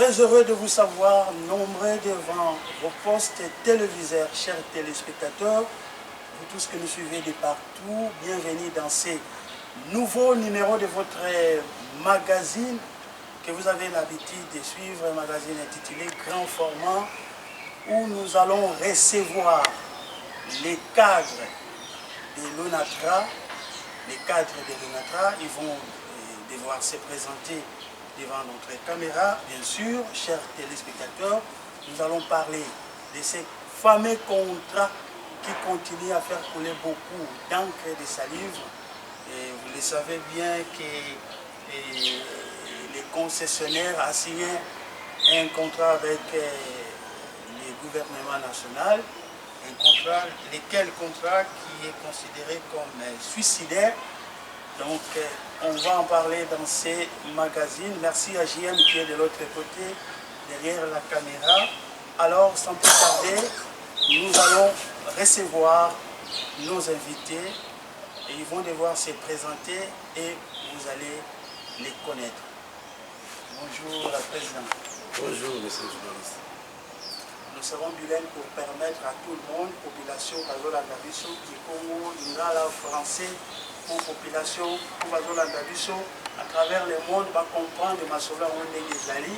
Très heureux de vous savoir nombreux devant vos postes téléviseurs, chers téléspectateurs, vous tous que nous suivez de partout, bienvenue dans ces nouveaux numéros de votre magazine que vous avez l'habitude de suivre, un magazine intitulé Grand Format, où nous allons recevoir les cadres de l'ONATRA. Les cadres de l'ONATRA, ils vont devoir se présenter devant notre caméra, bien sûr, chers téléspectateurs. Nous allons parler de ces fameux contrats qui continuent à faire couler beaucoup d'encre et de salive. Et vous le savez bien que les concessionnaires ont signé un contrat avec le gouvernement national, un contrat, lequel contrat qui est considéré comme suicidaire. Donc, on va en parler dans ces magazines. Merci à JM qui est de l'autre côté, derrière la caméra. Alors, sans plus tarder, nous allons recevoir nos invités et ils vont devoir se présenter et vous allez les connaître. Bonjour, la présidente. Bonjour, monsieur le journaliste. Nous serons bilingues pour permettre à tout le monde, population, qui Congo, Lingala, français, pour population, pour à travers le monde, va comprendre ma sauveur des Ali.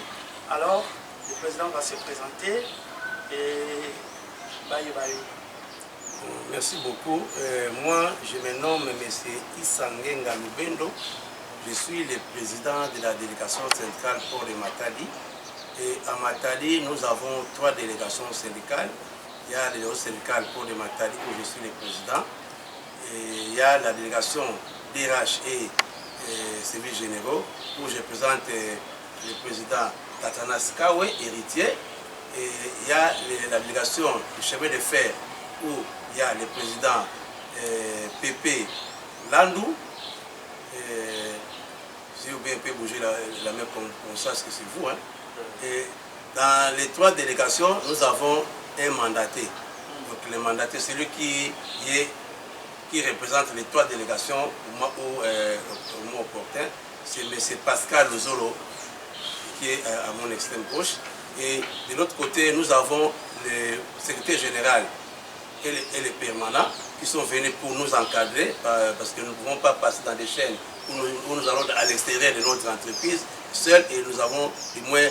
Alors, le président va se présenter et bye bye. Merci beaucoup. Moi, je me nomme M. Isangenga Lubendo. Je suis le président de la délégation centrale pour le Matadi. Et à Matadi, nous avons 3 délégations syndicales. Il y a la délégation syndicale pour le Matadi où je suis le président. Et il y a la délégation DRH et services généraux où je présente le président Tatanas Kawe, héritier. Et il y a la délégation du chemin de fer où il y a le président Pépé Landou. Si vous pouvez bouger la main qu'on sache que c'est vous. Hein. Et dans les 3 délégations, nous avons un mandaté. Donc le mandaté, c'est lui qui représente les 3 délégations au moment opportun. C'est M. Pascal Lozolo qui est à mon extrême gauche. Et de l'autre côté, nous avons le secrétaire général et les permanents qui sont venus pour nous encadrer parce que nous ne pouvons pas passer dans des chaînes où nous allons à l'extérieur de notre entreprise seul et nous avons du moins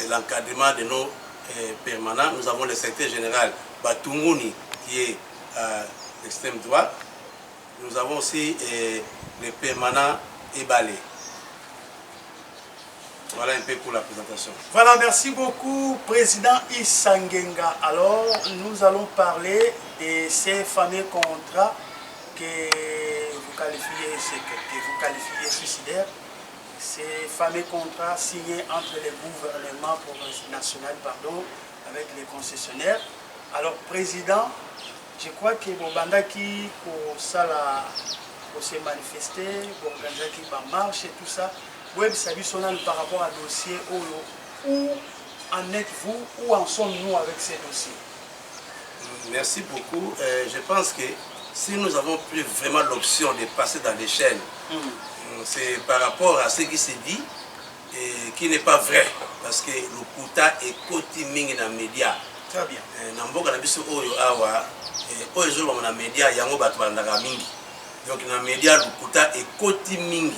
l'encadrement de nos permanents. Nous avons le secrétaire général Batunguni qui est à l'extrême droite. Nous avons aussi les permanents Ebalé. Voilà un peu pour la présentation. Voilà, merci beaucoup, président Isangenga. Alors, nous allons parler de ces fameux contrats que vous qualifiez suicidaires. Ces fameux contrats signés entre les gouvernements national avec les concessionnaires. Alors, président, je crois que Bobandaki pour ça pour se manifester, pour organiser qui marche et tout ça. Web Sabisonal par rapport à dossier où en êtes-vous, où en sommes-nous avec ces dossiers? Merci beaucoup. Je pense que si nous avons pris vraiment l'option de passer dans les chaînes, c'est par rapport à ce qui s'est dit et qui n'est pas vrai. Parce que le Kouta est cotiming dans les médias. Très bien. Donc, dans les médias, il y a donc dans les médias, le Kouta est cotiming.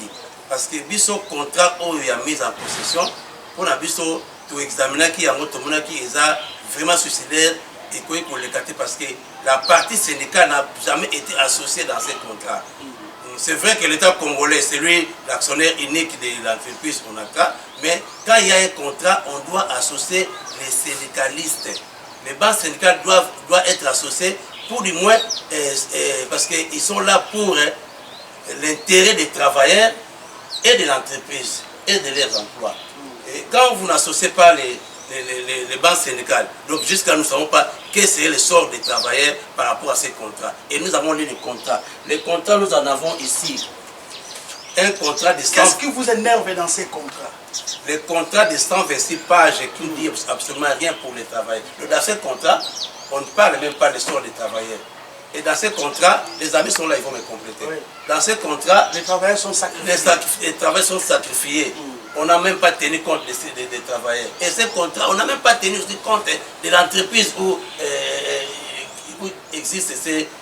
Parce que biso contrat oyo a mis en possession pour la biso to examiner qui a vraiment suicidaire et quoi pour le cater parce que la partie syndicale n'a jamais été associée dans ces contrats. C'est vrai que l'État congolais, c'est lui l'actionnaire unique de l'entreprise ONATRA, mais quand il y a un contrat, on doit associer les syndicalistes. Les bases syndicales doivent être associées pour du moins parce qu'ils sont là pour l'intérêt des travailleurs et de l'entreprise et de leurs emplois. Et quand vous n'associez pas les banques syndicales, donc jusqu'à nous ne savons pas quel serait le sort des travailleurs par rapport à ces contrats. Et nous avons lu les contrats. Les contrats, nous en avons ici. Un contrat de 100... Qu'est-ce qui vous énerve dans ces contrats? Les contrats de 126 pages qui ne disent absolument rien pour les travailleurs. Donc dans ces contrats, on ne parle même pas des sorts des travailleurs. Et dans ces contrats, les amis sont là, ils vont me compléter. Oui. Dans ces contrats, les travailleurs sont sacrifiés. Les travailleurs sont sacrifiés. on n'a même pas tenu compte des travailleurs. Et ces contrats, on n'a même pas tenu aussi compte de l'entreprise où existent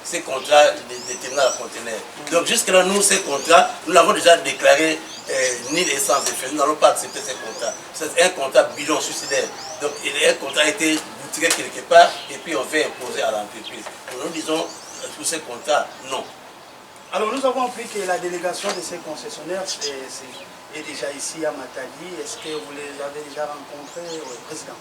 ces contrats de terminal à conteneurs. Donc jusque-là, nous, ces contrats, nous l'avons déjà déclaré ni l'essence de fait. Nous n'allons pas accepter ces contrats. C'est un contrat bidon suicidaire. Donc un contrat a été boutiré quelque part et puis on fait imposer à l'entreprise. Nous disons, tous ces contrats, non. Alors nous avons appris que la délégation de ces concessionnaires est déjà ici à Matadi. Est-ce que vous les avez déjà rencontrés, Président?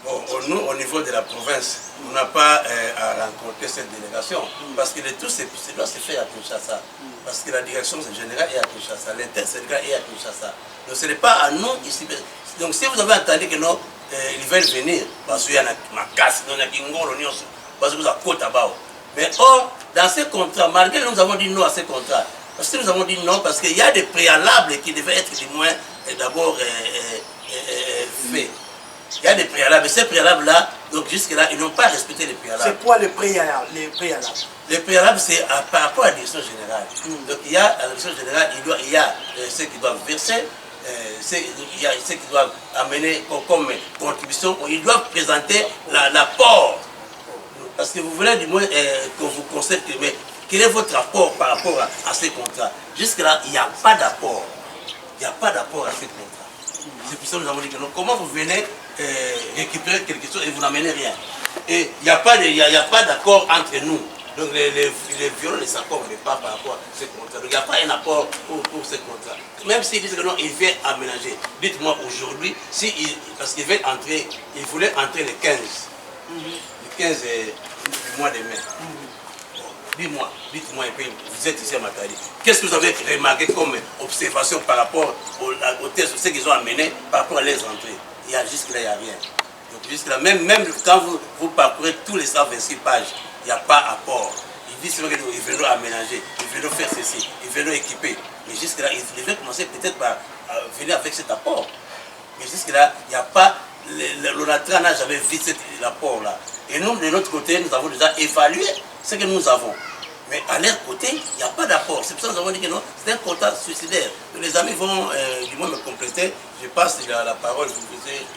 Bon, nous, au niveau de la province, on n'a pas à rencontrer cette délégation parce que tout ça doit se faire à Kinshasa. Parce que la direction générale est à Kinshasa, l'intersyndical est à Kinshasa. Donc ce n'est pas à nous ici. Donc si vous avez entendu que non, ils veulent venir, parce qu'il y a ma casse, il y a Kingolo, parce que vous avez côte à bas. Mais or, dans ces contrats, malgré que nous avons dit non à ces contrats, parce que nous avons dit non, parce qu'il y a des préalables qui devaient être du moins d'abord faits. Il y a des préalables. Et ces préalables-là, donc jusque-là, ils n'ont pas respecté les préalables. C'est quoi les préalables? Les préalables, c'est par rapport à la direction générale. Donc il y a, à la direction générale, il y a ceux qui doivent verser, il y a ceux qui doivent amener comme contribution, ils doivent présenter l'apport. Parce que vous voulez du moins qu'on vous conseille, mais quel est votre apport par rapport à ces contrats? Jusque-là, il n'y a pas d'apport. Il n'y a pas d'apport à ces contrats. C'est pour ça que nous avons dit que non. Comment vous venez récupérer quelque chose et vous n'amenez rien? Et il n'y a pas d'accord entre nous. Donc les violons ne s'accordent pas par rapport à ces contrats. Donc il n'y a pas un apport pour ces contrats. Même s'ils disent que non, ils viennent aménager. Dites-moi aujourd'hui, parce qu'ils veulent entrer, ils voulaient entrer le 15. Le 15 du mois de mai. Dites-moi un peu, vous êtes ici à Matadi. Qu'est-ce que vous avez remarqué comme observation par rapport aux tests, ce qu'ils ont amené par rapport à les entrées? Jusque-là, il n'y a rien. Donc jusque-là, même quand vous parcourez tous les 126 pages, il n'y a pas apport. Ils disent qu'ils veulent aménager, ils veulent faire ceci, ils veulent équiper. Mais jusque-là, ils devaient commencer peut-être par venir avec cet apport. Mais jusque-là, il n'y a pas, l'ONATRA n'a jamais vu cet apport-là. Et nous, de notre côté, nous avons déjà évalué ce que nous avons. Mais à leur côté, il n'y a pas d'apport. C'est pour ça que nous avons dit que non, c'est un contrat suicidaire. Donc les amis vont du moins me compléter. Je passe la parole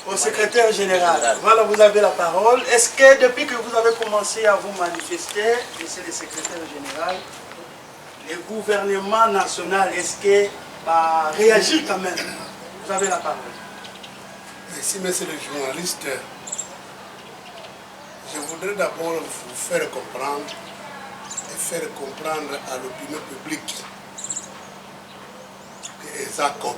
au secrétaire général. Voilà, vous avez la parole. Est-ce que depuis que vous avez commencé à vous manifester, monsieur le secrétaire général, le gouvernement national, est-ce que réagit quand même? Vous avez la parole. Merci, monsieur le journaliste. Je voudrais d'abord vous faire comprendre et faire comprendre à l'opinion publique que ESACOP,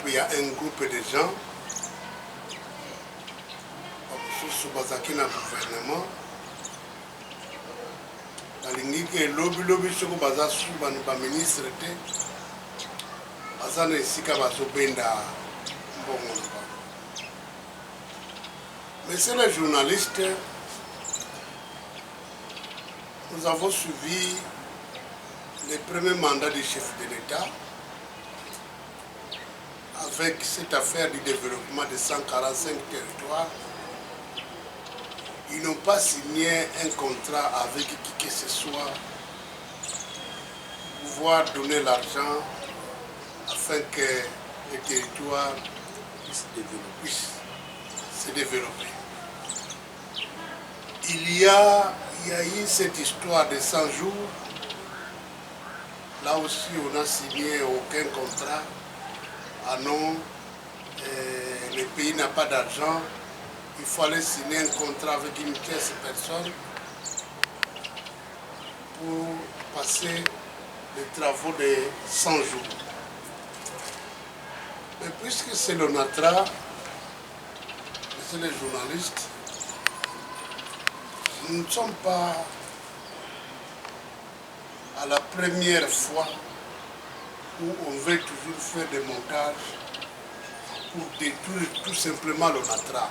il y a un groupe de gens qui na gouvernement balingi ke lobi soko baza su ba ministre te baza na esika bazobenda mbongo na bango. Monsieur le journaliste, nous avons suivi les premiers mandats du chef de l'État avec cette affaire du développement de 145 territoires. Ils n'ont pas signé un contrat avec qui que ce soit pour pouvoir donner l'argent afin que les territoires puissent se développer. Il y a eu cette histoire de 100 jours. Là aussi, on n'a signé aucun contrat. Ah non, le pays n'a pas d'argent. Il fallait signer un contrat avec une tierce personne pour passer les travaux de 100 jours. Mais puisque c'est l'ONATRA, c'est les journalistes, nous ne sommes pas à la première fois où on veut toujours faire des montages pour détruire tout simplement l'ONATRA.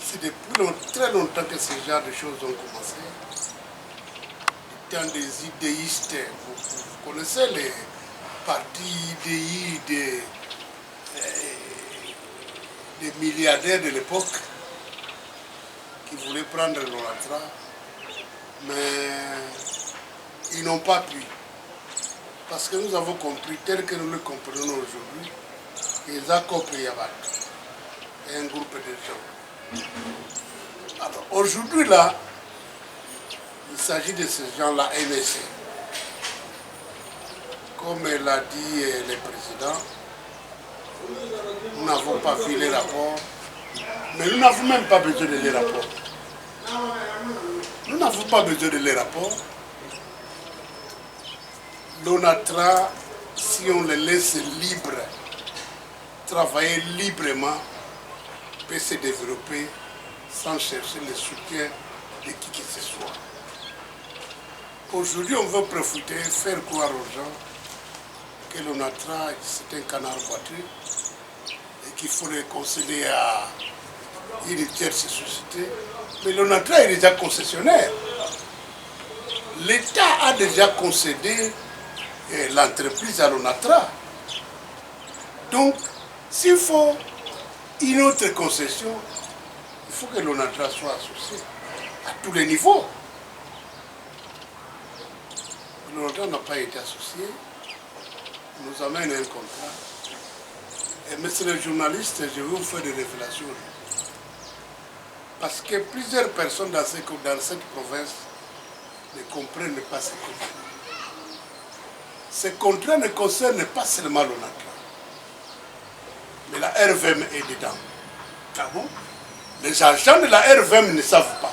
C'est depuis très longtemps que ce genre de choses ont commencé. Du temps des idéistes, vous connaissez les partis IDI des milliardaires de l'époque qui voulaient prendre l'ONATRA, mais ils n'ont pas pu. Parce que nous avons compris, tel que nous le comprenons aujourd'hui, qu'ils ont compris un groupe de gens. Alors, aujourd'hui, là, il s'agit de ces gens-là, MSC. Comme l'a dit le président, nous n'avons pas vu les rapports, mais nous n'avons même pas besoin de les rapports. Nous n'avons pas besoin de les rapports. L'ONATRA, si on les laisse libres, travailler librement, peut se développer sans chercher le soutien de qui que ce soit. Aujourd'hui, on veut profiter, faire croire aux gens que l'ONATRA, c'est un canard boiteux et qu'il faut le concéder à une tierce société. Mais l'ONATRA est déjà concessionnaire. L'État a déjà concédé l'entreprise à l'ONATRA. Donc, s'il faut une autre concession, il faut que l'ONATRA soit associé à tous les niveaux. L'ONATRA n'a pas été associé, nous amène un contrat. Et monsieur le journaliste, je vais vous faire des révélations. Parce que plusieurs personnes dans cette province ne comprennent pas ce contrat. Ce contrat ne concerne pas seulement l'ONATRA, mais la RVM est dedans. Ah bon? Les agents de la RVM ne savent pas.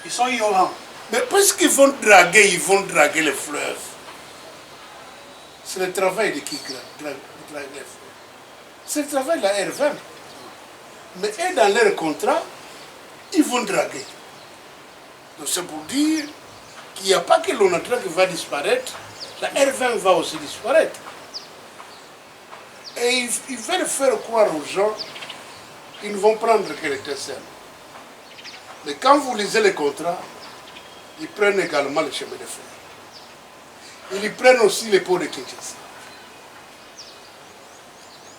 Ils sont ignorants. Mais puisqu'ils vont draguer les fleuves. C'est le travail de qui drague les fleuves? C'est le travail de la RVM. Mais eux, dans leur contrat, ils vont draguer. Donc c'est pour dire qu'il n'y a pas que l'ONATRA qui va disparaître, la RVM va aussi disparaître. Et ils veulent faire croire aux gens qu'ils ne vont prendre que les TSM. Mais quand vous lisez les contrats, ils prennent également le chemin de fer. Ils prennent aussi les pots de Kinshasa.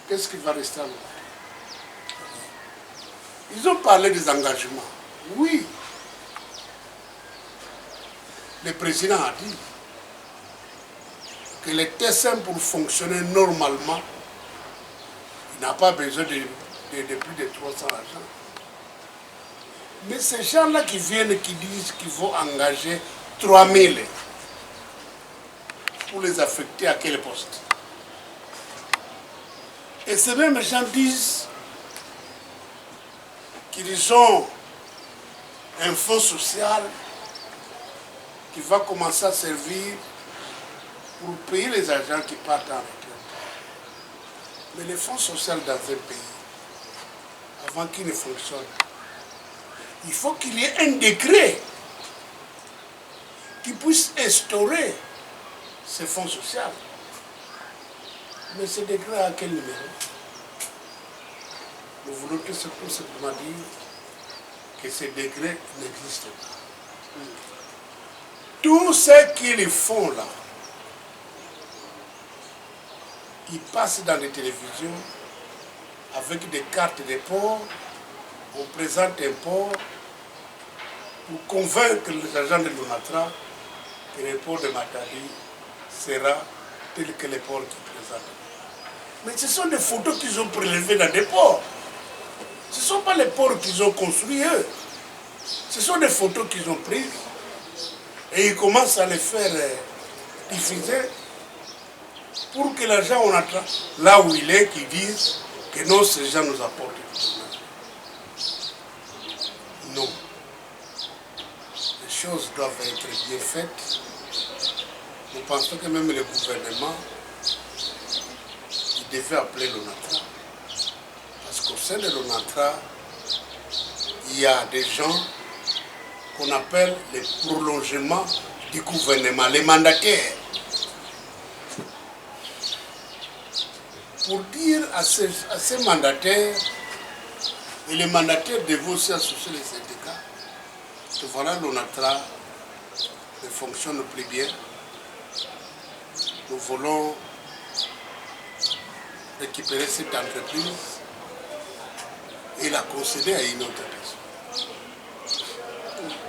Qu'est-ce qui va rester à l'ONATRA? Ils ont parlé des engagements. Oui. Le président a dit que les TSM, pour fonctionner normalement, il n'a pas besoin de plus de 300 agents. Mais ces gens-là qui viennent, qui disent qu'ils vont engager 3000 pour les affecter à quel poste? Et ces mêmes gens disent qu'ils ont un fonds social qui va commencer à servir pour payer les agents qui partent en retraite. Mais le fonds social dans un pays, avant qu'il ne fonctionne, il faut qu'il y ait un décret qui puisse instaurer ce fonds social. Mais ce décret à quel numéro? Nous voulons tout simplement dire que ce décret n'existe pas. Tout ce qu'ils font là, ils passent dans les télévisions avec des cartes de port, on présente un port pour convaincre les agents de l'ONATRA que le port de Matadi sera tel que le port qu'ils présentent. Mais ce sont des photos qu'ils ont prélevées dans des ports. Ce ne sont pas les ports qu'ils ont construits eux. Ce sont des photos qu'ils ont prises et ils commencent à les faire diffuser pour que les gens, là où il est, qu'ils disent que non, ces gens nous apportent du bonheur. Non. Les choses doivent être bien faites. Nous pensons que même le gouvernement, il devait appeler l'ONATRA. Parce qu'au sein de l'ONATRA, il y a des gens qu'on appelle les prolongements du gouvernement, les mandataires. Pour dire à ces mandataires, et les mandataires devaient aussi associer les syndicats, que voilà, l'ONATRA ne fonctionne plus bien. Nous voulons récupérer cette entreprise et la concéder à une autre personne.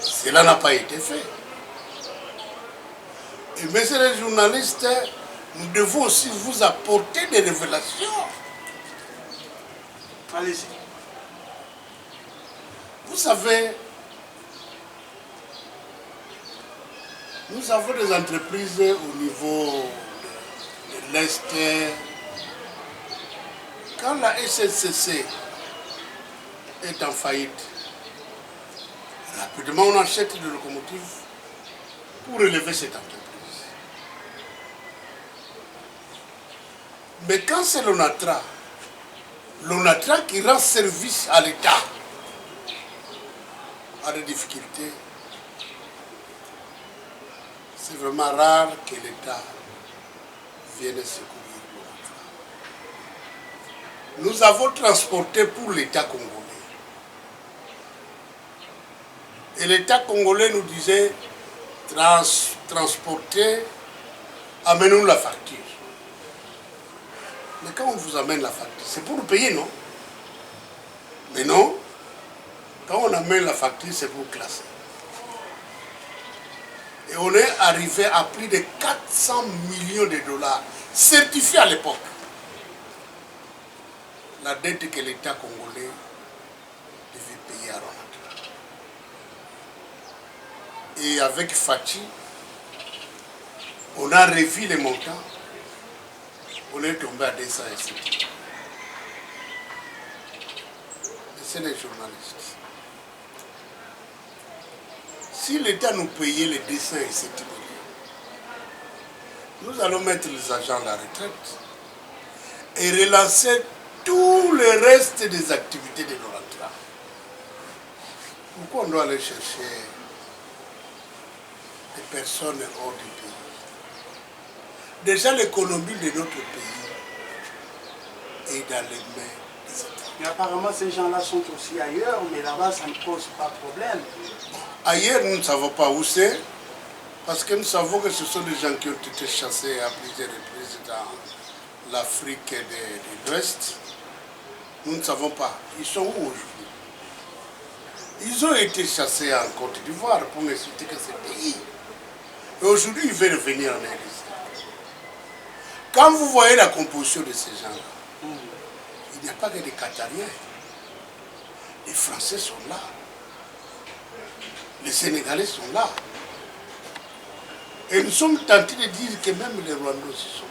Cela n'a pas été fait. Et Et messieurs les journalistes, nous devons aussi vous apporter des révélations. Allez-y. Vous savez, nous avons des entreprises au niveau de l'Est. Quand la SNCC est en faillite, rapidement on achète des locomotives pour relever cette entreprise. Mais quand c'est l'ONATRA qui rend service à l'État, a des difficultés, c'est vraiment rare que l'État vienne secourir l'ONATRA. Nous avons transporté pour l'État congolais. Et l'État congolais nous disait, transportez, amenez-nous la facture. Mais quand on vous amène la facture, c'est pour nous payer, non? Mais non, quand on amène la facture, c'est pour classer. Et on est arrivé à plus de 400 millions de dollars, certifiés à l'époque. La dette que l'État congolais devait payer à Ronald. Et avec Fachi, on a revu les montants. On est tombé à 207. C'est les journalistes. Si l'État nous payait les 207 millions, nous allons mettre les agents à la retraite et relancer tout le reste des activités de l'ONATRA. Pourquoi on doit aller chercher des personnes hors du pays? Déjà, l'économie de notre pays est dans les mains des États. Mais apparemment, ces gens-là sont aussi ailleurs, mais là-bas, ça ne pose pas de problème. Ailleurs, nous ne savons pas où c'est, parce que nous savons que ce sont des gens qui ont été chassés à plusieurs reprises dans l'Afrique de l'Ouest. Nous ne savons pas. Ils sont où aujourd'hui? Ils ont été chassés en Côte d'Ivoire pour n'insulter que ce pays. Et aujourd'hui, ils veulent revenir en RDC. Quand vous voyez la composition de ces gens-là, il n'y a pas que des Qatariens. Les Français sont là. Les Sénégalais sont là. Et nous sommes tentés de dire que même les Rwandais aussi sont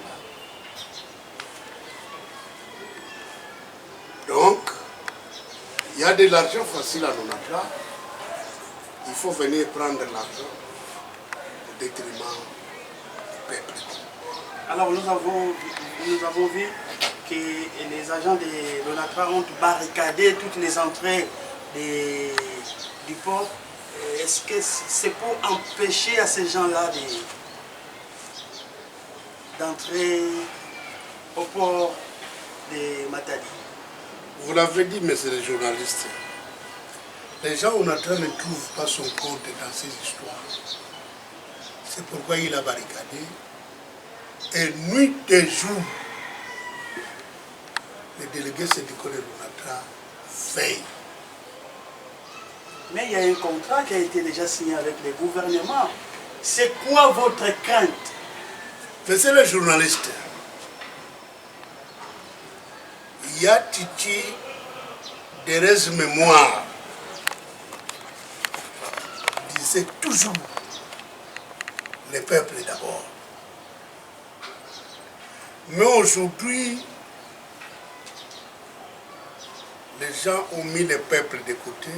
là. Donc, il y a de l'argent facile à l'ONATRA. Il faut venir prendre l'argent au détriment du peuple. Alors nous avons vu que les agents de l'ONATRA ont barricadé toutes les entrées du port. Est-ce que c'est pour empêcher à ces gens-là d'entrer au port de Matadi? Vous l'avez dit, messieurs les journalistes, les gens ONATRA ne trouvent pas son compte dans ces histoires. C'est pourquoi il a barricadé. Et nuit et jour, les délégués syndicaux de l'ONATRA veillent. Mais il y a un contrat qui a été déjà signé avec les gouvernements. C'est quoi votre crainte? Messieurs les journalistes, il y a Titi Thérèse Mémoire disait toujours le peuple d'abord. Mais aujourd'hui, les gens ont mis le peuple de côté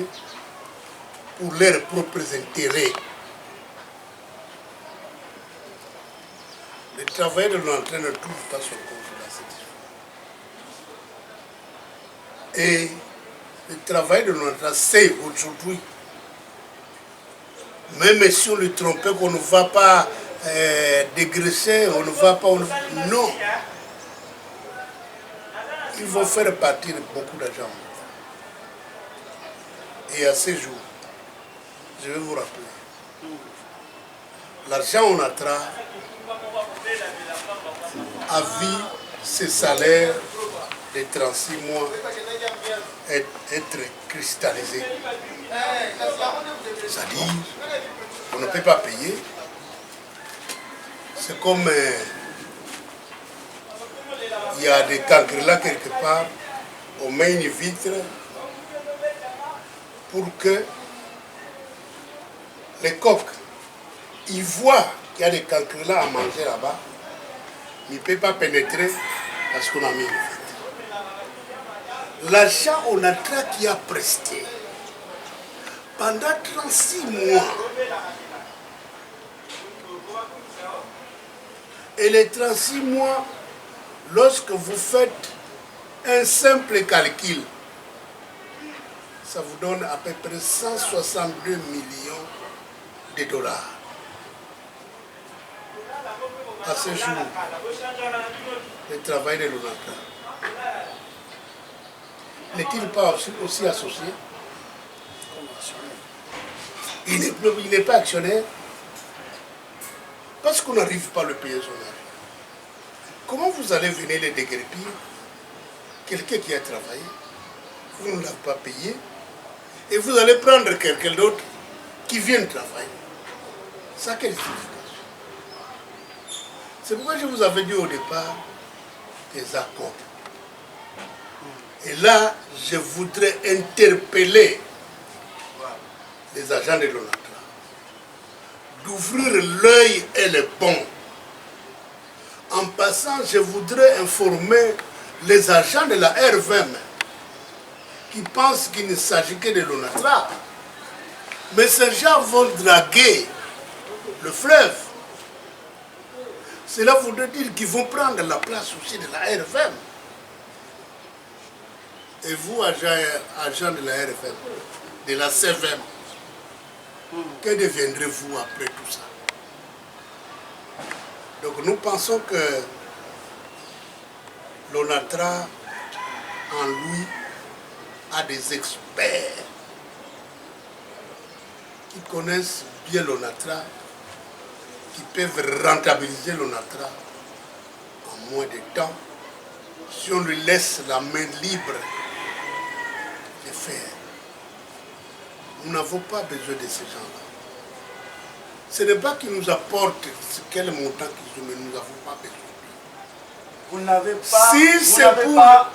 pour leurs propres intérêts. Les travailleurs de l'entrée ne trouvent pas son compte dans cette histoire. Et le travail de l'entrée sait aujourd'hui, même si on le trompait qu'on ne va pas dégraisser, on ne va pas... Non. Ils vont faire partir beaucoup d'argent. Et à ces jours, je vais vous rappeler, l'argent ONATRA a vu ses salaires de 36 mois être cristallisés. C'est-à-dire, on ne peut pas payer. C'est comme il y a des cancres là quelque part, on met une vitre pour que les coqs, ils voient qu'il y a des cancres là à manger là-bas, ils ne peuvent pas pénétrer parce qu'on a mis une vitre. L'achat ONATRA qui a presté pendant 36 mois, et les 36 mois, lorsque vous faites un simple calcul, ça vous donne à peu près 162 millions de dollars. À ce jour, le travail de l'ONATRA n'est-il pas aussi associé? Il n'est pas actionnaire parce qu'on n'arrive pas à le payer son argent. Comment vous allez venir les déguerpir? Quelqu'un qui a travaillé, vous ne l'avez pas payé, et vous allez prendre quelqu'un d'autre qui vient travailler. Ça, quelle signification? C'est pourquoi je vous avais dit au départ des accords. Et là, je voudrais interpeller les agents de l'ONATRA d'ouvrir l'œil et le bon. En passant, je voudrais informer les agents de la R20 qui pensent qu'il ne s'agit que de l'ONATRA. Mais ces gens vont draguer le fleuve. Cela voudrait dire qu'ils vont prendre la place aussi de la R20. Et vous, agent de la RFM, de la CVM, que deviendrez-vous après tout ça? Donc nous pensons que l'ONATRA, en lui, a des experts qui connaissent bien l'ONATRA, qui peuvent rentabiliser l'ONATRA en moins de temps, si on lui laisse la main libre de faire. Nous n'avons pas besoin de ces gens-là. Ce n'est pas qu'ils nous apportent quel montant qu'ils ont, mais nous n'avons pas besoin. Vous n'avez pas,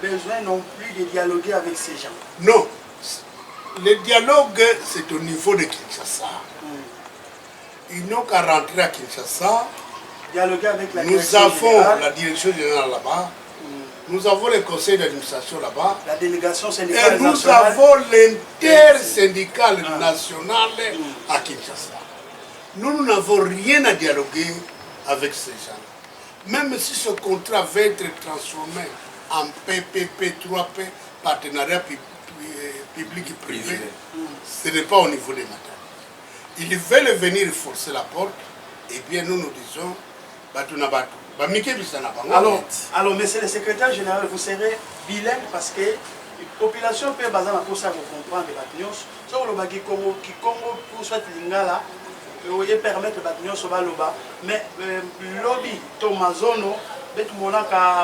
besoin non plus de dialoguer avec ces gens. Non. Le dialogue, c'est au niveau de Kinshasa. Ils n'ont qu'à rentrer à Kinshasa. Dialoguer avec la Nous avons la direction générale là-bas. Nous avons le conseil d'administration là-bas. La délégation syndicale et nous nationale. avons l'intersyndicale nationale à Kinshasa. Nous n'avons rien à dialoguer avec ces gens. Même si ce contrat va être transformé en PPP 3P, partenariat public et privé, ce n'est pas au niveau des matériaux. Ils veulent venir forcer la porte, et bien nous nous disons, alors, monsieur le secrétaire général, vous serez bilingue parce que la population peut baser pour ça vous comprendre les bâtiments. Sur le bagi Congo, qui Congo pour soit lingala, et permettre les bâtiments sur Baloba. Mais lobby Tomazono, mon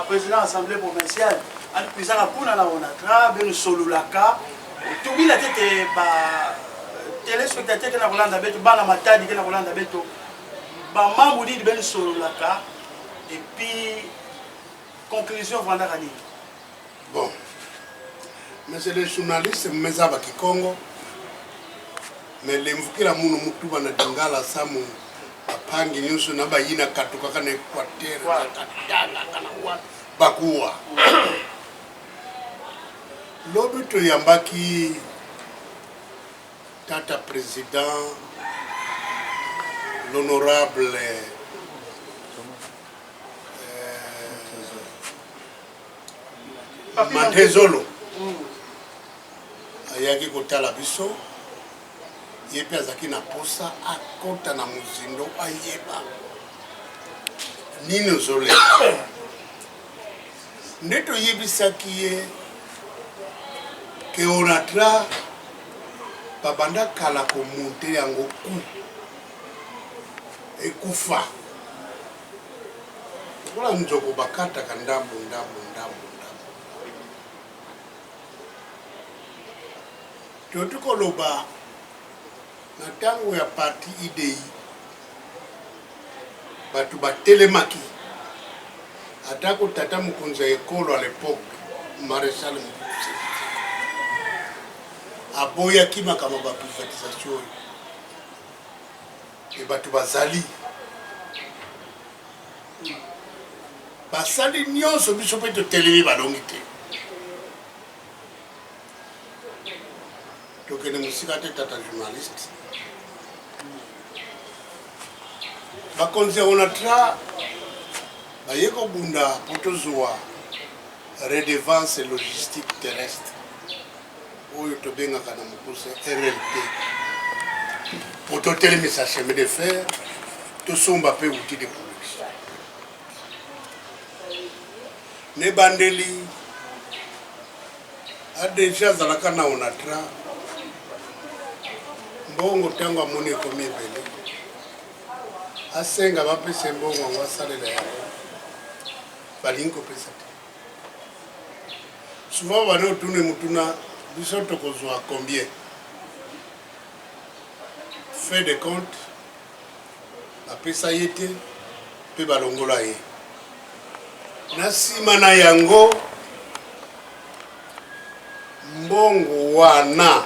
président de l'Assemblée provinciale, en puisant la poule à la ONATRA, ben solulaka, tout le monde téléspectateur qui n'a pas d'habitude, bana matadi qui n'a pas d'habitude. Mamboudi de Ben Sololaka et puis conclusion Vandarani. Bon, monsieur le journaliste, Mezaba Kikongo, mais les Mvukira Mounou Moutuba na Dangala Samu, Pangi Nyusu na Bayina Katuka kana Equateur, Katanga kana Bakua. L'obito Yambaki, Tata Président, l'honorable Mandezolo ayaki kotala biso ye mpe azalaki na posa akota na mozindo ayeba nini ozolela nde toyebisaki ye ke ONATRA babanda kala komonte yango ku ekufa kola nzoko bakataka ndambo totikoloba na ntango ya parti IDI batu batelemaki atako tata mokonzi ya ekolo à l'époque maréchal Mobutu aboyaki makambo ba privatisation et batu bazali basali nyonso biso mpe totelemi balongi te tokende mosika te tata journaliste bakonzi ya onatra baye kobunda mpo tozwa redevance logistique terrestre oyo tobengaka na mokuse RLT mpo totelemisa chemin de fer tosomba mpe outil de production ne bandeli adeja azalaka na onatra mbongo ntango amoni ekomi ebele asenga bapesa mbongo yango asalela yango balingi kopesa te souvent bana otune mutuna biso tokozwa combien fait de compte bapesa ye te mpe balongola ye na nsima na yango mbongo wana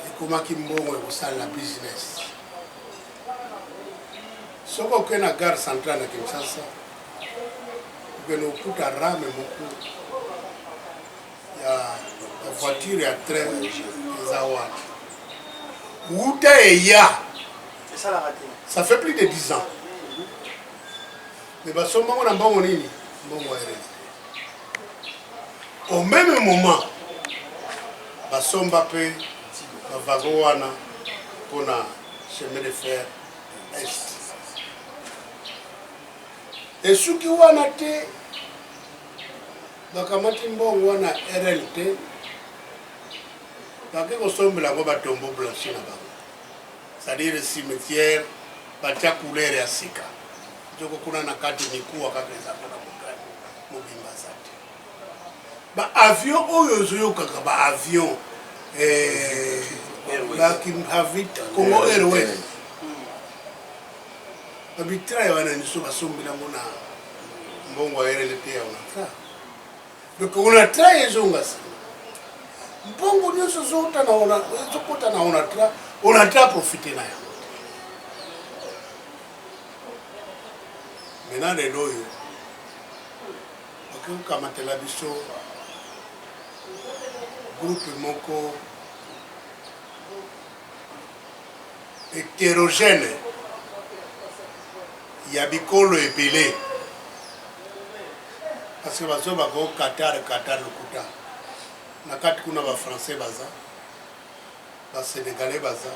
ekomaki mbongo ya kosalela business soki oke na gare centrale na Kinshasa okende okuta rame moko ya voiture ya train eza wana wuta eya ça fait plus de 10 ans mais basombango na mbongo nini mbongo ya RLT au même moment basomba mpe bavago wana mpona chemin de fer est esuki wana te bakamati mbongo wana RLT bake kosombela yango batombo blanchi na bango c'est-à-dire cimetière batia couleur ya sika njoko kuna na kati mikuwa kaka eza mpona mokani mobimba za te baavion oyo ozoyokaka baavion bakimhavita Congo Airways babitrai wana niso basombelango na mbongo ya RLT ya onatra donc onatra ezonga sana mbongo nyonso ezokota na onatra profite na yango maintenant lelo oyo bakokamatela biso groupe moko hétérogène ya bikolo ebele parce que bazo bako Qatar lokuta na kati kuna ba français baza ba sénégalais baza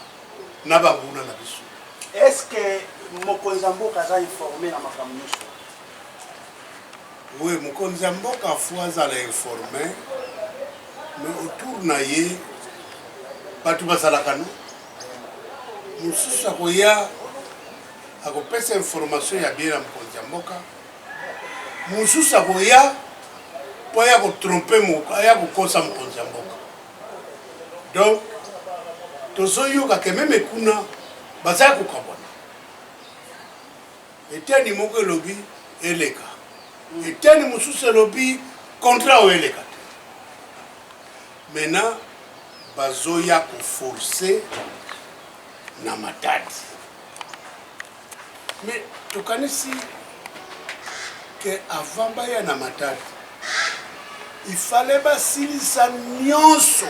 na banguna na biso. Est-ce que mokonzi mboka aza informé na makambo nyonso? Oui, mokonzi mboka afuaza la informé mais autour na ye batu bazalaka no mususu akoya akopesa information ya bien na mokonzi mboka mususu akoya po ya kotrompe moka ya kokosa mokonzi mboka. Donc tozoyoka ke meme kuna baza kokabona eteni moko elobi eleka eteni mususu elobi contrat o eleka te. Maintenant bazoya koforce na matadi mais tokanisi que avant baya na matadi il fallait basilisa nyonso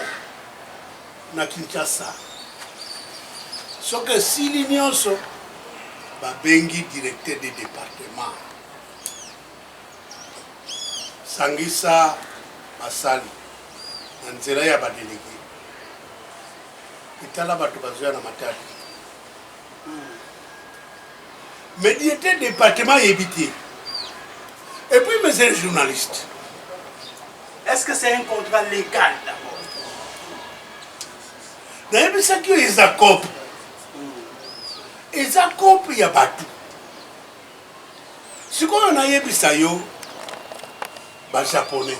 na Kinshasa soki sili nyonso babengi directeur de département sangisa basali na nzela ya badelege itala bato bazoya na matadi mais directeur de département yebiti. Et puis monsieur le journaliste, est-ce que c'est un contrat légal d'abord? D'ailleurs, c'est que les accords. Les accords, il y a pas tout. Ce qu'on a eu, c'est les japonais.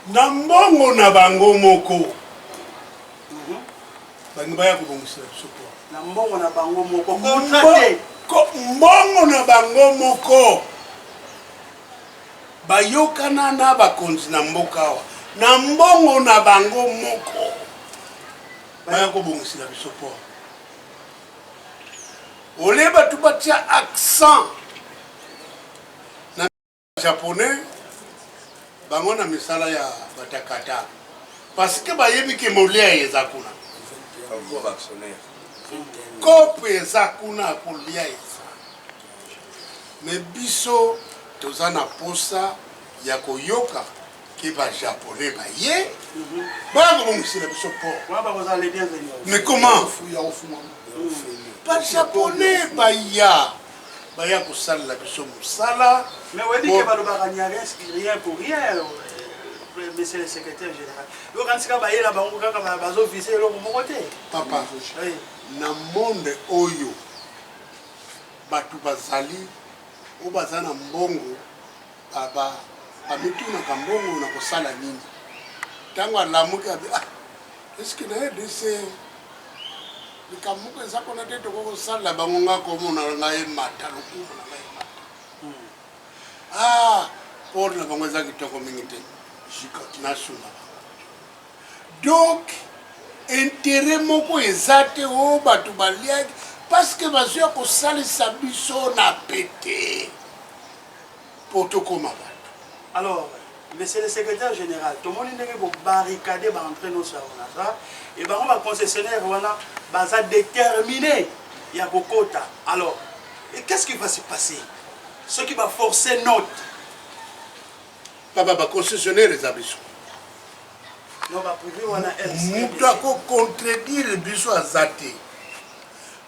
Nambongo na bango moko. Bangibaya kubongisa bisopo. Na mbongo na bango moko contracté. Mbongo na bango moko. Bayokana na bakonzi na mboka wa. Na mbongo na bango moko. Baya kubongisa bisopo. Oleba tubatia accent na japonais bango na misala ya batakata. Parce que bayebi ke molia eza kuna. Kope eza kuna kolia eza. Me biso toza na posa ya koyoka ke ba japonais baye. Ba bongisi na biso po. Mais comment? Ba japonais baya. Baya kosala biso musala. Mais on dit que balobaka rien pour rien. Monsieur le secrétaire général. Donc quand ça va y la banque quand va bazo officier le mon côté. Papa. Na monde oyo batu bazali o bazana mbongo aba amituna kambongo na kosala nini. Tango alamuka est-ce que na edese likamuka zako na teto ko sala bango ngako mona ngai mata lokumu na ngai mata. Pour na bango za kitoko mingite. Donc, intérêt moko ezate o batu baliaki parce que bazo ko salisa biso na pété protocole. Alors, monsieur le secrétaire général, tout le monde est pour barricader ba entrer nos ça et ba on va concessionnaire voilà baza déterminé ya kokota. Alors, et qu'est-ce qui va se passer? Ce qui va forcer notre Papa, concessionnaire les abisso. Non, va privé on a Moutako contredire le biso azate.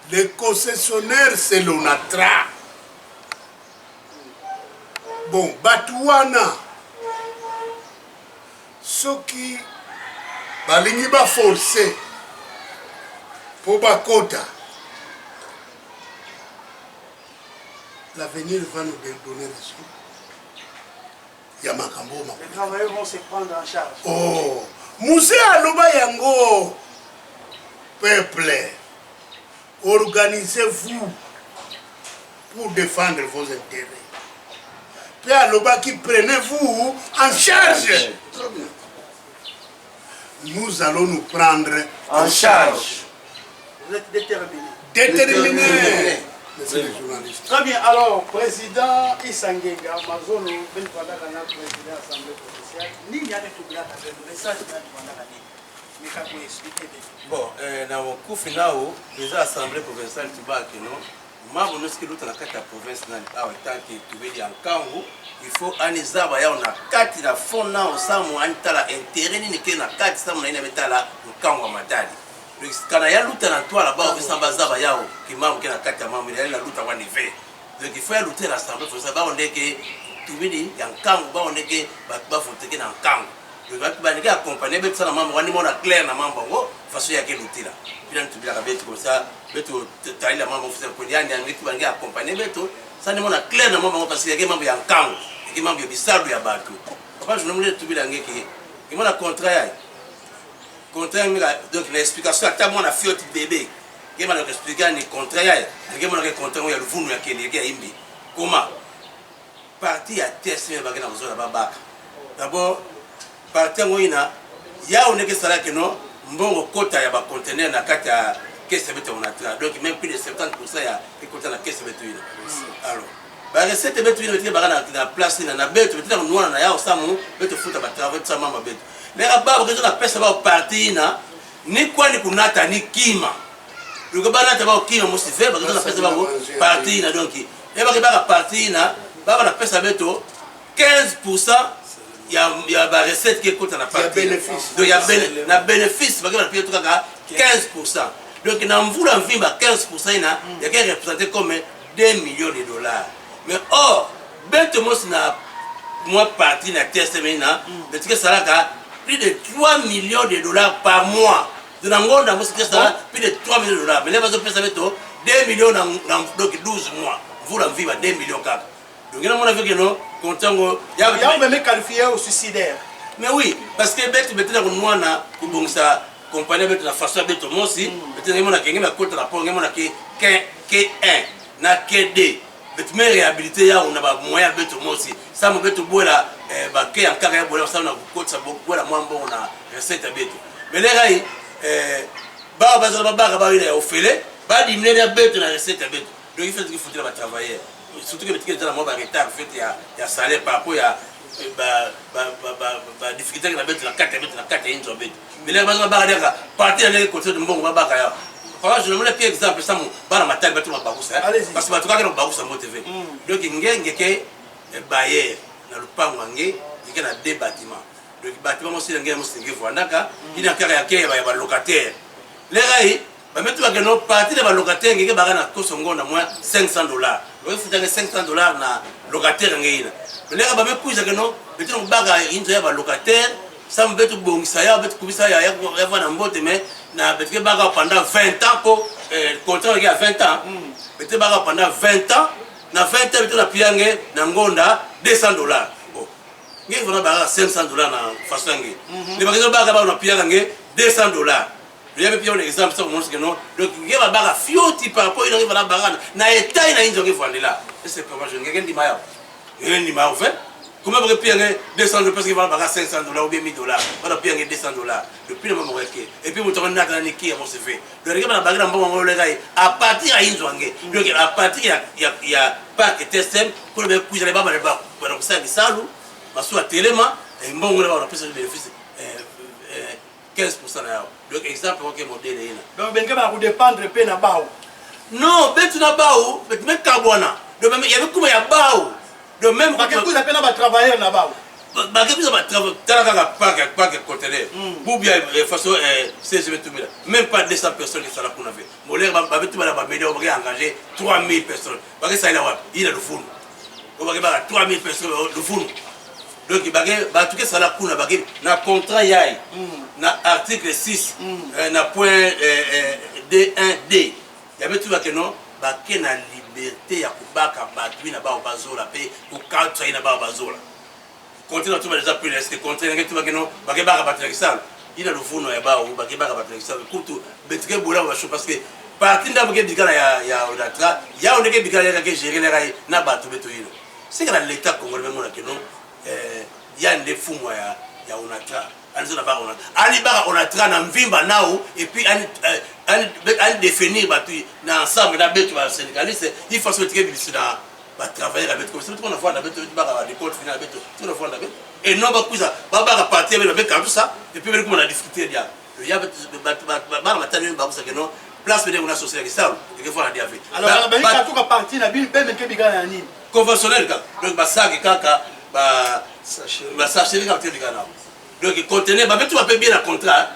Les concessionnaires c'est l'onatra. Bon, Batouana. Ceux qui balingi ba forcé pour bakota. L'avenir va nous donner raison. Les travailleurs vont se prendre en charge. Oh, Moussé Aloba Yango, peuple, organisez-vous pour défendre vos intérêts. Puis Aloba qui prenez-vous en charge. Nous allons nous prendre en charge. Vous êtes déterminés. Déterminés. Monsieur le journaliste. Très bien, alors, président Isangenga, Mazono, Ben Pandagana, président de l'Assemblée provinciale, ni n'y a tout bien à faire, le message de Pandagana. Mais quand vous expliquez. Bon, dans mon coup final, déjà l'Assemblée provinciale, tu vas que non, moi, je suis dans la province, tant que tu veux dire en Kango, il faut analyser, on a 4 la fond, on a intérêt, ni que na 4, ça, on a une métal là, au Kango Matali. Quand il y a lutte dans toi là-bas, on va yao qui m'a manqué la carte à maman, il y a la lutte à one effet. Donc il faut lutter l'Assemblée, il faut savoir on est que tu veux dire, il y a un camp, on est que bah faut te dans un camp. Donc tu vas aller accompagner, mais ça la maman, on est mon clair na maman, façon il y a que lutter là. Puis là tu vas la bête comme ça, bête tu tailles la maman, faut se connaître, tu vas aller accompagner, bête ça n'est mon clair na maman parce qu'il y a que maman il y a un camp, et que maman il y a bizarre il y a bateau. Après je ne me dis tu vas aller que mon contrat. Donc l'explication à moi la fille bébé qui m'a expliqué les contrats qui m'a le contrat il y a le vunu ya kele ya imbi comment parti à test mais bagana zo la baba d'abord parti ngoina ya on est que ça que non mbongo kota ya ba conteneur na kati ya caisse beto on a donc même plus de 70% ya kota na caisse beto ina alors ba recette beto ina beto bagana na place na beto beto na nwana na ya osamu beto futa ba travail ça mama beto les rabbins qui sont la peste va partir na ni quoi ni kunata ni kima le gabana ta va kima mo se fait parce que la peste va partir na donc et va partir na va la peste beto 15% il y a ba recette qui compte na partie donc il y a na bénéfice parce que la paye tout cas 15% donc na mvula mvimba 15% na il y a qui représenter comme 2 millions de dollars mais or beto mo na moi parti na test maintenant de que ça là plus de 3 millions de dollars par mois. De l'angonda, plus de 3 millions de dollars. Mais là, vous avez 2 millions dans 12 mois. Vous l'avez vu, 2 millions. Donc, il y a que non, content. Il y a même qualifié au suicidaire. Mais oui, parce que bête, maintenant, on a compagnie beto na façon beto mosi beto ngemo na kenge na kota na po ngemo na K1 na K2 beto me réhabilité ya on a ba moyen beto mosi ça mo beto bola ba ke en kaka ya bola ça na kota bola mwambo na recette beto mais les gars ba ba ile ofele ba diminuer ya beto na recette beto donc il faut qu'il faut la travailler surtout que beto dans mo ba retard en fait ya salaire par rapport ya difficulté que la beto na 4 beto na 4 inzo beto mais les gens ba dire partir dans les côtés de mbongo ba ka ya parce que je me rappelle exemple ça mo ba na matal beto ma bakusa parce que ba to ka na bakusa mo TV donc ngenge ke bayer na lupango nge ngeke na deux bâtiments donc bâtiment mo si ngenge mo singi vandaka ina kaka ya ke ba locataire les gars ba metu ba no partir de ba locataire ngeke ba na ko songonda moins $500 donc il faut donner $500 na locataire ngeina les gars ba me kuisa que no betu no baga inzo ya ba locataire ça me betu bongisa ya betu kubisa ya na mbote mais na betu baga pendant 20 ans pour contrat il y a 20 ans betu baga pendant 20 ans na 20 ans betu na piange na ngonda $200 bon ngeke va baga $500 na façon nge les baga baga ba na piange $200 il y a un exemple ça montre que non donc il va baga fioti par rapport il va la baga na état ina inzo nge vandela c'est comment je ngeke ndi maya ndi maya en fait comment vous payer $200 parce qu'il va baga $500 ou bien $1000 on va payer $200 depuis le moment que et puis vous tournez dans la niki à mon CV le regarde la baga dans bon le gars à partir à inzo nge donc à partir il y a pas que testem pour le coucher les baba les baba pour ça qui salu parce que tellement et bon on a plus de bénéfice 15% là donc exemple que modèle là donc ben que va vous dépendre pe na bao non betu na bao betu même kabwana donc même il y avait comme ya bao de même parce que vous appelez na travailler na bao ba que vous ba travailler kaka parc conteneur ou bien façon c'est je vais tout même pas 200 personnes qui sont là pour n'avoir molère ba betu ba média on va engager 3000 personnes parce que ça il a il a le fond on va ba 3000 personnes le fond donc ba tout que ça la kuna ba na contrat yai na article 6 na point D1D ya betu ba que non ba que na liberté ya kubaka batu na ba bazola pe ko kaltsa ina ba bazola continue tout déjà plus est-ce que continue que tu va que non ba que ba battre ça il a le fond ya ba ou ba que ba battre ça kutu betuke bola ba parce que parti ndambo ke bikala ya odatra ya on ke bikala ya ke gérer les na batu betu ino c'est que l'état congolais même que non il y a des fous ya onatra anzona ba onatra ali ba onatra na mvimba nao et puis an définir batu na ensemble na betu ba syndicaliste il faut se tirer biso na ba travailler avec comme ça tout on a voir na betu ba ba des comptes final betu tout on a voir na betu et non ba kuza ba ba partir avec tout ça et puis comme on a discuté dia il y a betu ba matani ba kuza que non place de una société qui ça et que faut la dire alors ba ka tout ka partir na bil pe men ke bigana nini conventionnel donc ba ça que kaka ba sachet quand tu dis donc il contenait ba betu ba bien la contrat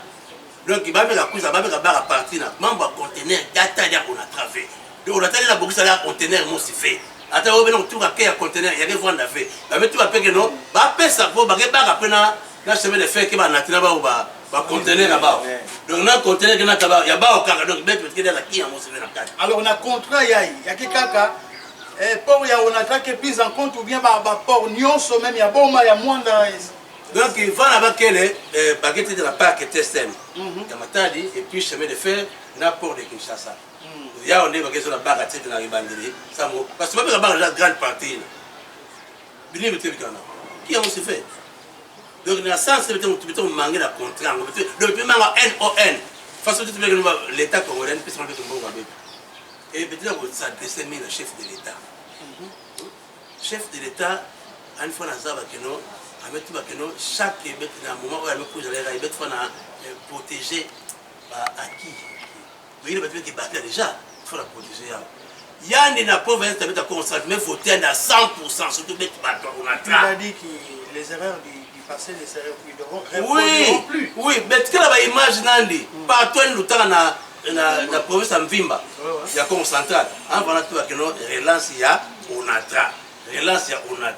donc il va mettre la couche, il va mettre la barre à partir là. Membre conteneur, data dia qu'on a travaillé. Donc on a tellement la boxe là conteneur mon si fait. Attends, on tout à quel conteneur, il y a des ventes à faire. La mettre à payer non, va payer ça pour baguer barre après na semaine de faire qui va natina ba ou ba conteneur là-bas. Donc na conteneur que na taba, il y a ba au kaka donc mettre qui là qui a mon si na carte. Alors on a contrat il y a que kaka pour il y a on a traqué prise en compte ou bien ba port nyonso même il y a bon il y a moins donc il va là-bas qu'elle baguette de la parc TSM Kamatadi et puis chemin de fer n'importe de Kinshasa. Il y a on est baguette sur la barre à tête dans les bandeliers ça parce que la barre la grande partie bini mettez le canard qui a aussi fait donc dans sens c'est peut-être manquer la contrat le plus manque NON façon de l'état congolais puis on peut tomber au bébé et peut-être que ça descend le chef de l'état une fois dans ça que non avec tout chaque moment où elle me pose les bêtes faut protéger à qui il va te battre déjà il faut la protéger il y a une province qui a consacré mais voter à 100% surtout bête battre on a il a dit que les erreurs du passé les erreurs qui devront plus oui mais que la image nandi partout nous temps na province à Mvimba il y a comme central avant là tout que non relance il y a on a relance on a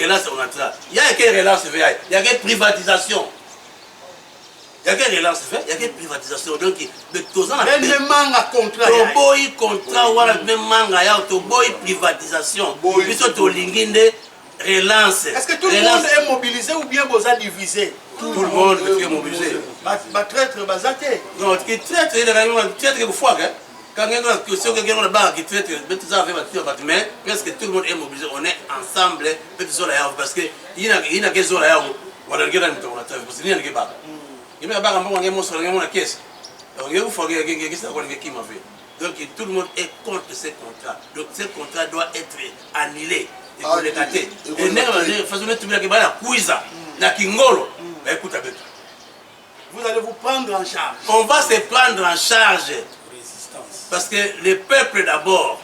relance on a il y a quelle relance il y a quelle privatisation il y a quelle relance il y a quelle privatisation donc de tous en même manga contrat to boy contrat wala même manga ya to boy privatisation biso to linginde relance est-ce que tout le monde est mobilisé ou bien vous a divisé tout le monde est mobilisé. Traître, bazaté. Non, qui traite, il y a traite que fois, quand quelqu'un a banque qui traite, mais presque tout le monde est mobilisé, on est ensemble, parce que il y a des zones là, on a regardé parce qu'il y a des bagues. Il y a des bagues, on a des monstres, on a des caisses. Donc il faut que qui m'a fait. Donc tout le monde est contre ce contrat. Donc ce contrat doit être annulé. Et pour les dater. Et de façon de tout le monde a cuisa, na kingolo. Écoute avec. Vous allez vous prendre en charge. On va se prendre en charge. Parce que le peuple d'abord,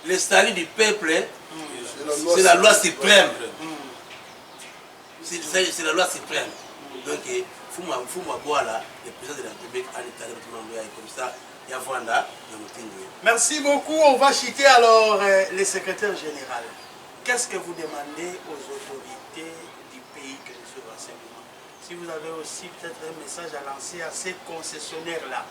le salut du peuple, c'est la loi suprême. C'est la loi suprême. Donc, il faut voir là, le président de la République en Italie, comme ça, il y a Vanda, merci beaucoup. On va citer alors le secrétaire général. Qu'est-ce que vous demandez aux autorités du pays que nous sommes en ce moment? Si vous avez aussi peut-être un message à lancer à ces concessionnaires-là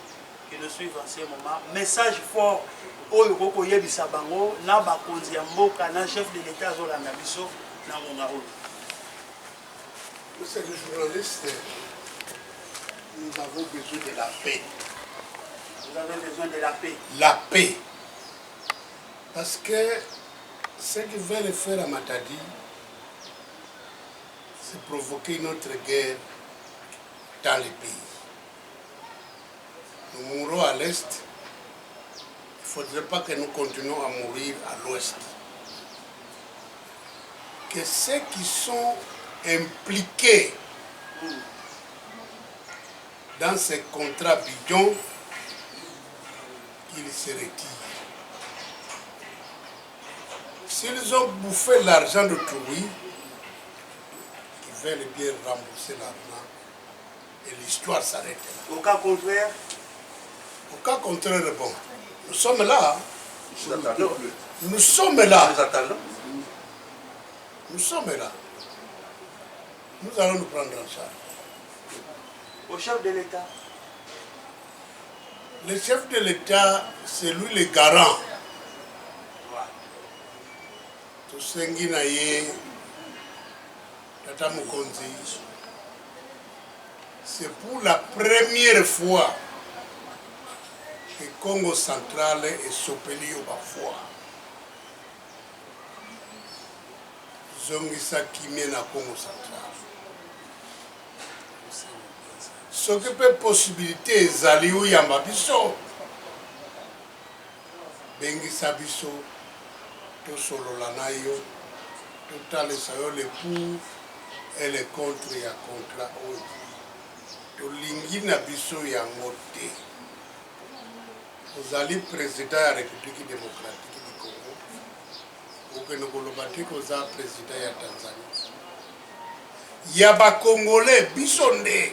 qui nous suivent en ce moment, message fort au Yoko Yebisabango, na bakonzi mboka, na chef de l'État Zolanda Biso, na Monaro. Monsieur le journaliste, nous avons besoin de la paix. Vous avez besoin de la paix. La paix. Parce que ce qu'ils veulent faire à Matadi, c'est provoquer une autre guerre dans le pays. Nous mourons à l'est, il ne faudrait pas que nous continuions à mourir à l'ouest. Que ceux qui sont impliqués dans ces contrats bidons, qu'ils se retirent. S'ils ont bouffé l'argent de Touri, ils veulent bien rembourser l'argent et l'histoire s'arrête là. Au cas contraire? Au cas contraire, bon, nous sommes là. Nous sommes là. Nous sommes là. Nous allons nous prendre en charge. Au chef de l'État? Le chef de l'État, c'est lui le garant. Tosengi na ye, Tata Mukonzi, c'est pour la première fois que Congo central est sopeli au bafwa. Zongisa kimie na Congo central. Ce qui peut possibilité ezali uyamba biso. Bengisa biso. Tosolola na yo, totalesa yo le pour et le contre ya contrat oyo. Tolingi na biso yango te. Ozali président ya République démocratique du Congo. Okende koloba te koza président ya Tanzanie. Ya bakongolais biso nde.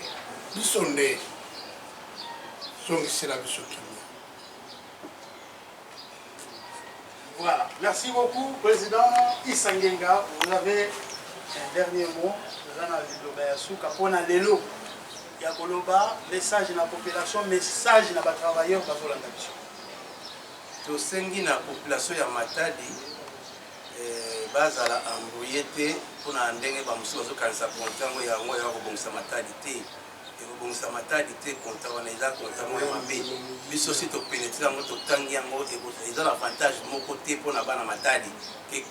Songisela biso kimia. Voilà, merci beaucoup, Président Issa Ngenga. Vous avez un dernier mot. Message à la population, message à la travailleurs. Tosengi na population ya Matadi bazala embrouillé te pona ndenge ba musu bazokanisa contrat ngo yango ya kobongisa Matadi te. Kobongisa Matadi te contrat wana eza contrat mo ya mabe. Biso si to pénétrer yango to tangi yango eza l'avantage moko te pona bana Matadi ke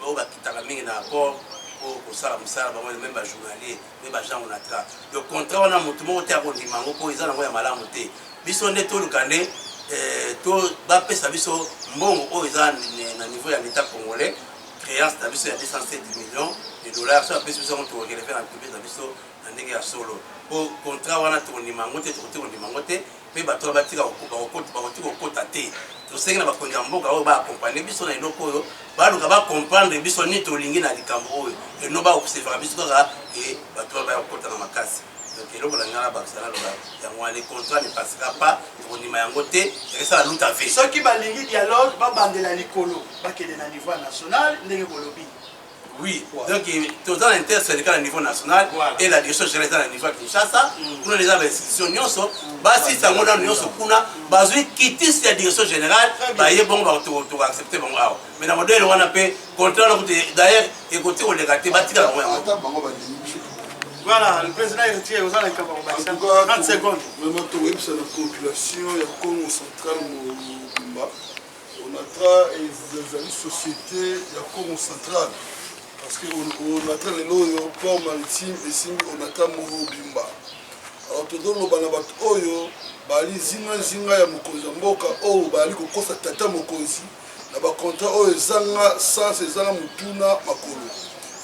oba kitaka mingi na rapport pour ça musala ba même ba journalier même ba gens on atra. Le contrat wana mutu moko te akondima ngo po eza nango ya malamu te. Biso nde to lukande to bapesa biso mbongo oyo eza na niveau ya l'état congolais créance na biso ya 207 millions de dollars so apesi biso to relever na public na biso na ndenge ya solo po contrat wana to ndima ngote to ndima ngote pe bato batika kokota te tosengi na bakonzi ya mboka oyo baakompagne biso na eloko oyo baluka bacomprendre biso nini tolingi na likambo oyo eno baobservera biso kaka e bato bayakokota na makasi. Donc, les contrats ne passera pas au niveau yangoté, et ça la lutte à fait. Ceux qui ont dialogue, ils la licolo, ils sont au niveau national, oui, donc tout dans l'intersyndical au niveau national et la direction générale au niveau de Kinshasa, pour les institutions, si ça m'a donné nous quitter cette direction générale, ils vont accepter. Mais dans le modèle, on a fait contrat d'ailleurs, écoutez, on les gâté, Voilà, le président est retiré aux allées 30 secondes. Vraiment, c'est la population, il y a Congo central, on a des sociétés, il y a Congo central. Parce qu'on a très le port maritime et on a très Bimba. Alors, tout le monde a oyo, bali zinga ya mokonzi mboka oyo bali kokosa tata mokonzi na ba contrat oyo ezanga sans ezanga mutuna makolo.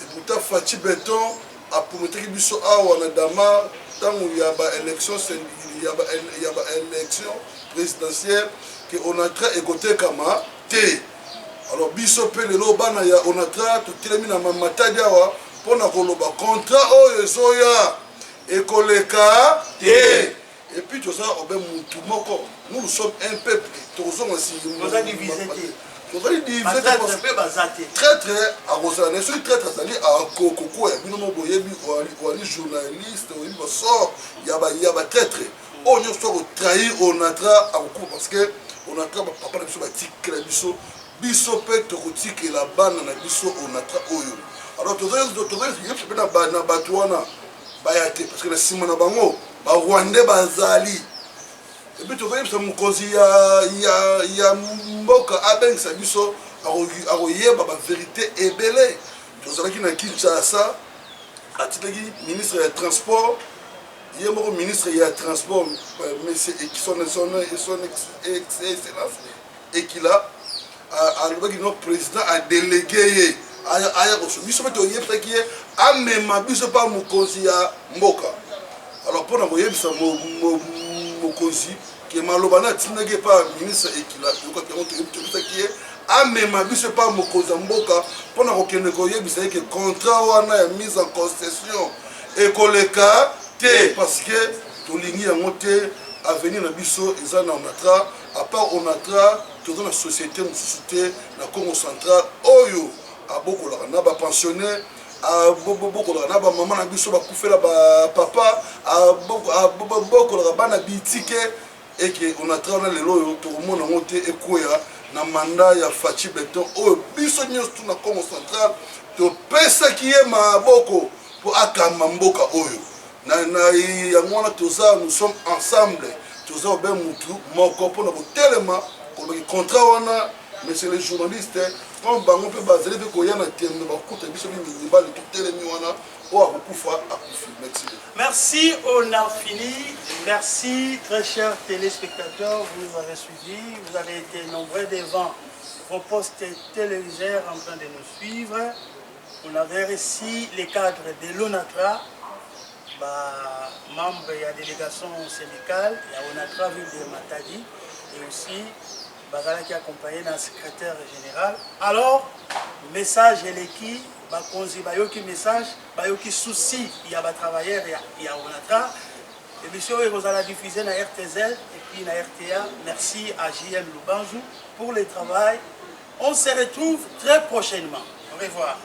Et pourtant Fachi Beton a prometté biso awa na dama tango ya ba élection présidentielle que on a très écouté kama té. Alors biso pe lelo bana ya on a très to telemi na matadi awa pona koloba contrat oyo ezoya ekoleka té. Et puis tout ça nous sommes un peuple tous aussi vous avez divisé traître à Rosanne, celui traître à Coco, et journaliste, il y a traître. On a trahi, on a parce que on a papa de biso peut te la banane na biso on a oyo. Alors tout ça, il y a batouana, parce que la simana bango, Rwandais bazali. Et puis tu vois, c'est mon causier, il y a Mboka Aben, ça biso, a la vérité est belle. Tu vois, qui n'a qui ça, à titre de ministre des Transports, il y a un ministre des Transports, mais c'est son excellence, et qu'il a, notre président a délégué, biso peut te dire, a même biso pas mon causier Mboka. Alors pour nous voyez ça mokozi qui malobana tinage pas ministre ekila ko te qui est a même biso pas mokozi mboka pour na kokende ko yebisa que contrat wana ya mise en concession ekoleka te parce que tolingi yango te avenir na biso eza na onatra à part onatra toza na société mosusu na Congo central oyo abokola na ba pensionnaire bokola na ba mama na biso bakufela ba papa bokola bana bitike et que on a travaillé lelo to mona ngote ekoya na mandat ya Fachi Beton oyo biso nyos tuna Congo central to pesa kiye maboko pour akamba mboka oyo na yango na toza nous sommes ensemble toza ben mutu moko pona ko telema ko contrat wana monsieur les journalistes on bango pe bazeli pe koya na tembe bakuta biso bi bali tutelemi wana o akufa akufi. Merci, on a fini. Merci, très chers téléspectateurs, vous nous avez suivis, vous avez été nombreux devant vos postes téléviseurs en train de nous suivre. On avait reçu les cadres de l'ONATRA, membres de la délégation syndicale, il y a ONATRA ville de Matadi, et aussi Bazala qui accompagné d'un secrétaire général. Alors, message et l'équipe, bayoki message, bayoki souci, il y a des travailleurs, il y a ONATRA. L'émission est diffusée dans RTZ et puis dans RTA. Merci à JM Lubanjou pour le travail. On se retrouve très prochainement. Au revoir.